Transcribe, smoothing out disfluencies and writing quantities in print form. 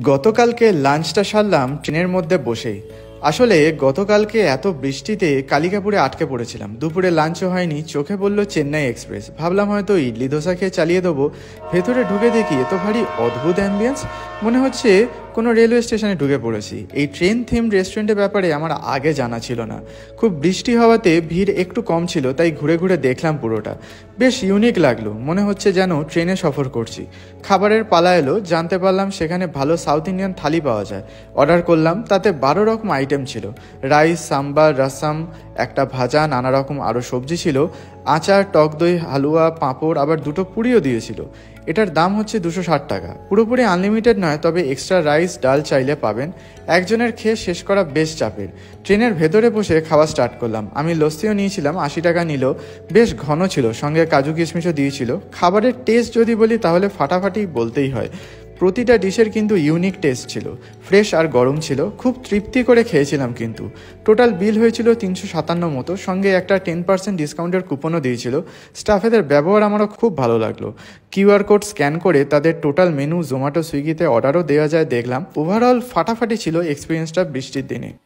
গতকালকে লাঞ্চটা সারলাম ট্রেনের মধ্যে বসেই। আসলে গতকালকে এত বৃষ্টিতে কালিকাপুরে আটকে পড়েছিলাম, দুপুরে লাঞ্চও হয়নি। চোখে পড়ল চেন্নাই এক্সপ্রেস, ভাবলাম হয়তো ইডলি ধোসা খেয়ে চালিয়ে দেবো। ভেতরে ঢুকে দেখি এত ভারী অদ্ভুত অ্যাম্বিয়েন্স, মনে হচ্ছে কোনো রেলওয়ে স্টেশনে ঢুকে পড়েছি। এই ট্রেন থিম রেস্টুরেন্টের ব্যাপারে আমার আগে জানা ছিল না। খুব বৃষ্টি হওয়াতে ভিড় একটু কম ছিল, তাই ঘুরে ঘুরে দেখলাম পুরোটা। বেশ ইউনিক লাগলো, মনে হচ্ছে যেন ট্রেনে সফর করছি। খাবারের পালা এলো, জানতে পারলাম সেখানে ভালো সাউথ ইন্ডিয়ান থালি পাওয়া যায়। অর্ডার করলাম, তাতে 12 রকম আইটেম ছিল। রাইস, সাম্বার, রসম, একটা ভাজা, নানা রকম আরও সবজি ছিল, আচার, টক দই, হালুয়া, পাঁপড়, আবার দুটো পুরিও দিয়েছিল। এটার দাম হচ্ছে 260 টাকা। পুরোপুরি আনলিমিটেড নয়, তবে এক্সট্রা রাইস ডাল চাইলে পাবেন। একজনের খেয়ে শেষ করা বেশ চাপের। ট্রেনের ভেতরে বসে খাওয়া স্টার্ট করলাম। আমি লস্যিও নিয়েছিলাম, 80 টাকা নিল। বেশ ঘন ছিল, সঙ্গে কাজু কিশমিশও দিয়েছিল। খাবারের টেস্ট যদি বলি তাহলে ফাটাফাটি বলতেই হয়। প্রতিটা ডিশের কিন্তু ইউনিক টেস্ট ছিল, ফ্রেশ আর গরম ছিল। খুব তৃপ্তি করে খেয়েছিলাম কিন্তু। টোটাল বিল হয়েছিল 357 মতো, সঙ্গে একটা 10% ডিসকাউন্টের কুপনও দিয়েছিল। স্টাফেদের ব্যবহার আমারও খুব ভালো লাগলো। কিউআর কোড স্ক্যান করে তাদের টোটাল মেনু জোম্যাটো, সুইগিতে অর্ডারও দেওয়া যায় দেখলাম। ওভারঅল ফাটাফাটি ছিল এক্সপিরিয়েন্সটা বৃষ্টির দিনে।